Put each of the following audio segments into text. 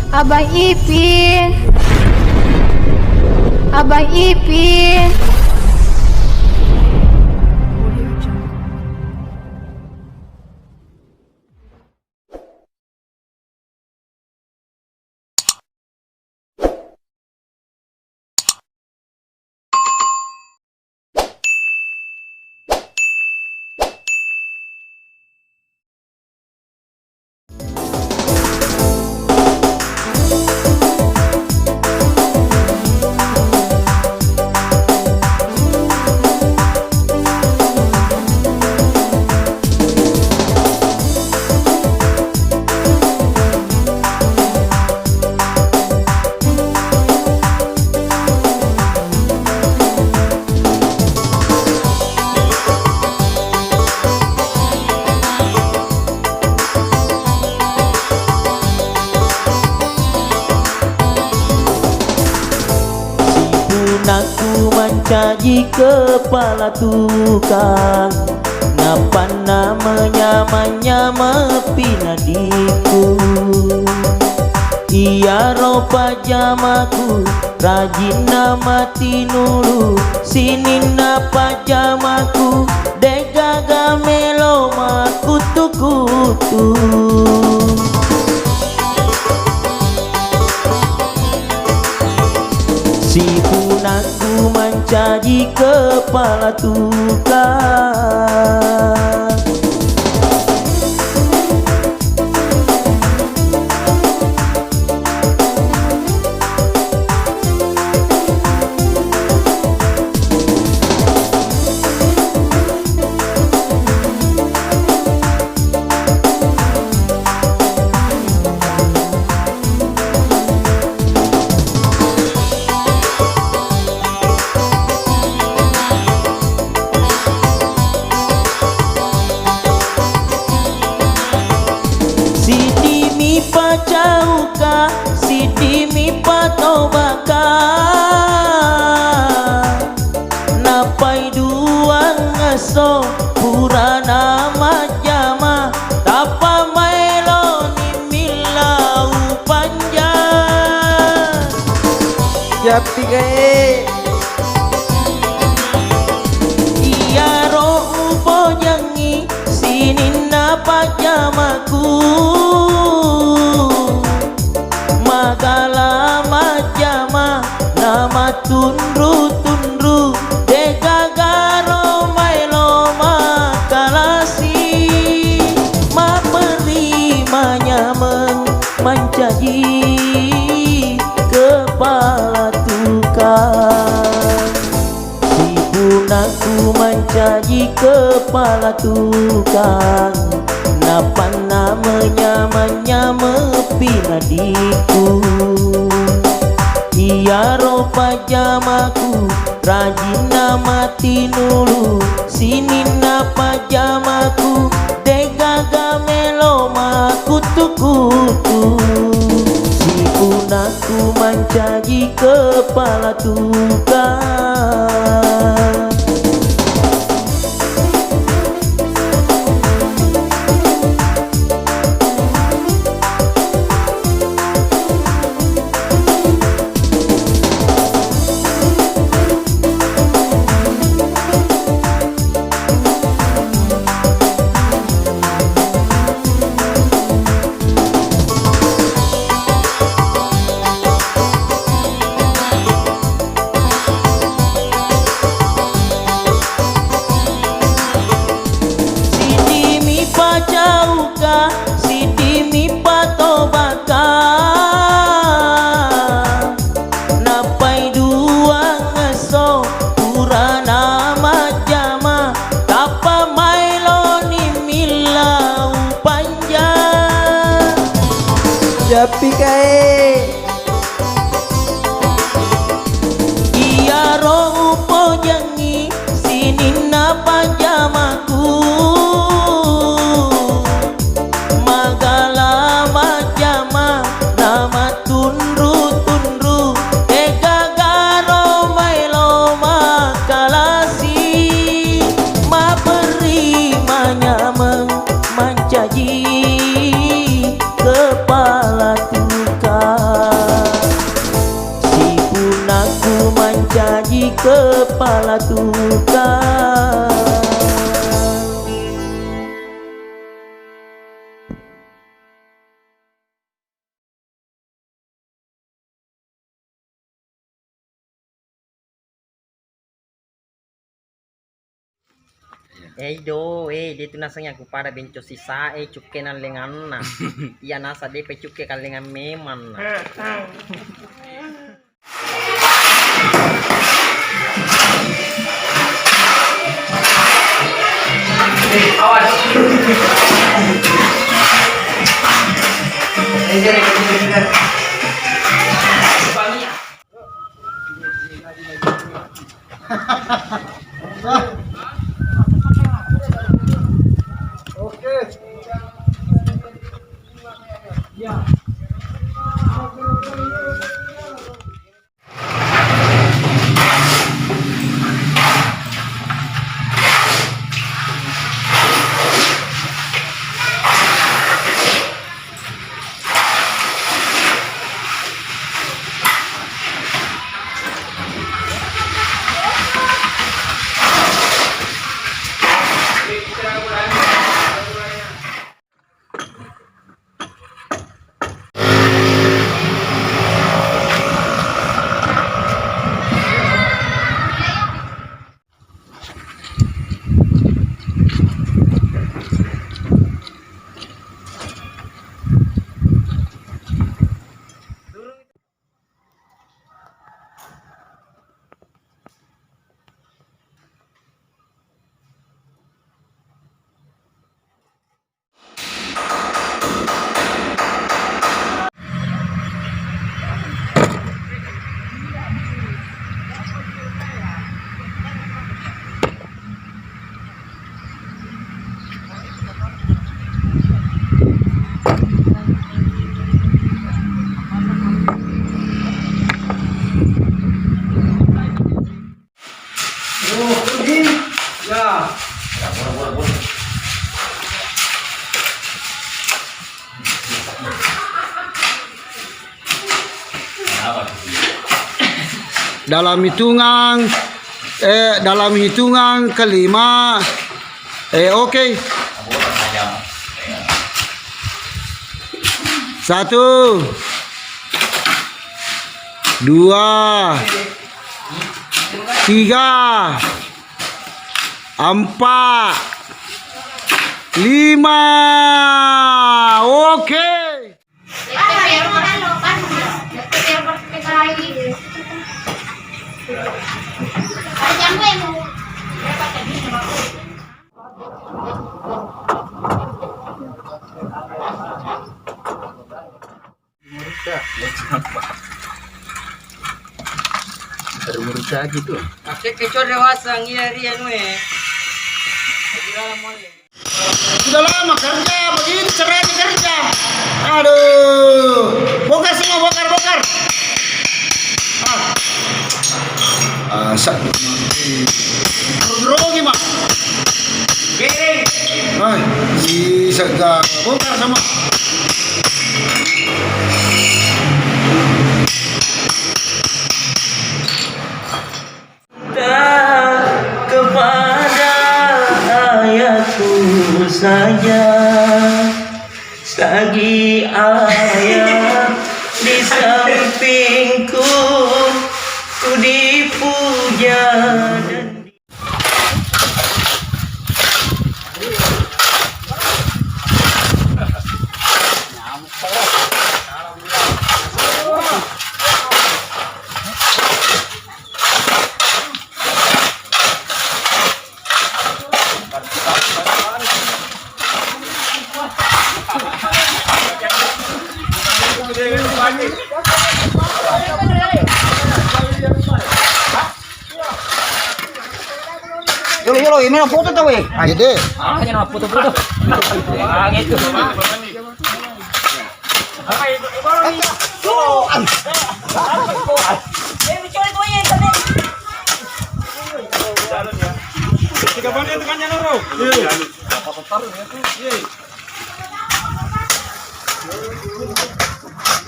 Abang Ipin, Abang Ipin. Aku mencaji kepala tukang, napa namanya menyama pinadiku. Ia ropa jamaku, rajin nama tinulu. Sini napa jamaku, degaga melo makutu-kutu. Si pun aku mencaji kepala tukang. Pacauka sidimi patobaka, napai duang ngaso purana majama, tapa maelo ni milau panjang. Japi gae Iya roh upojangi sini napa jamaku, magala majama nama tunru degagaro mailo makalasi, maperimanya mencaji kepala tukang. Si pun aku mencaji kepala tukang, napa namanya menyama pinadiku. Ia ropa jamaku, rajin nama tinulu. Sini napa jamaku, degaga melo makutu-kutu. Si pun aku mencaji kepala tukang. Pacauka sidimi patobaka, napai duang ngaso purana majama, tapa mailo ni milau panjang. Japi gae Iya roh upojangi sini napa jamaku, magala majama nama tunru degagaro mailo makalasi, maperimanya mencaji kepala tukang. lakukan. Dito nasanya aku pada benco sisa cuke na lengan na. Iya nasa de pe cuke kalengan meman na. Dalam hitungan kelima oke. 1 2 3 4 5 oke. Bermurca gitu. Kakek kecor dewasa ngiri anu Sudah lama kerja begitu caranya kerja. Aduh, bongkar semua, bongkar. Sak. Grogi mah. Hai, si segala bongkar sama. Kepada ayahku saja, selagi ayah di sampingku, ku dipuja dan Yolo, ini foto tuh, weh. Gede. Makanya foto-foto. Gitu.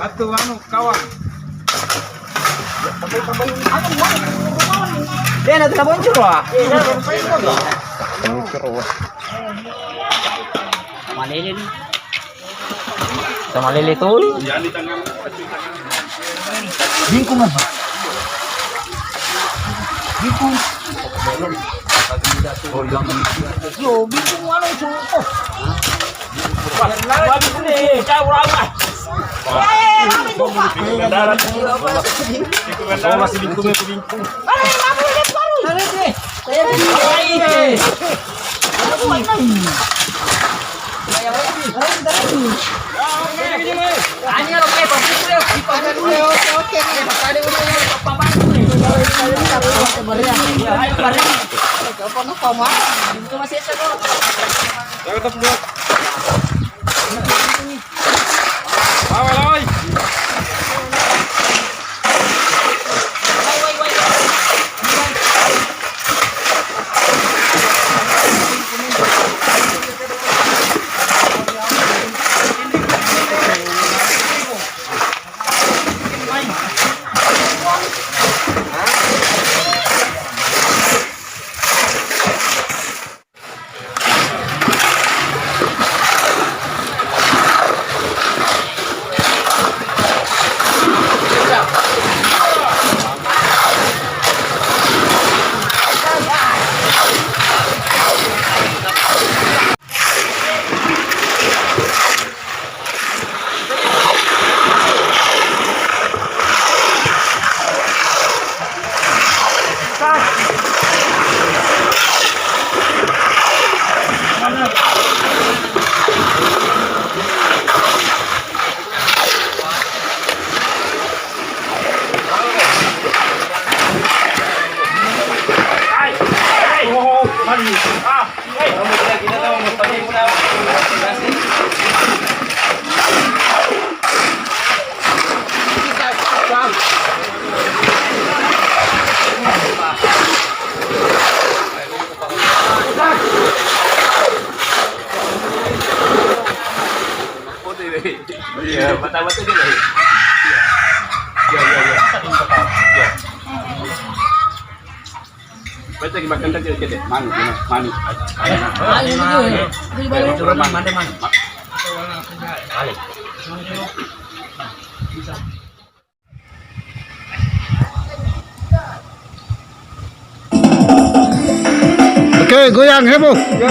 Batu anu kawan. Dia nanti na boncor lah. Malili nih. Sama lili tuh. Bingkong apa? Bingkong. Oh, yang yo bingkong mana itu? Bagus nih, jauh amat. Masih bingkungnya ke bingkung. Iya, mata-mata dia. Ya. Baca makan tadi kita manu. Oke, goyang heboh. Ya.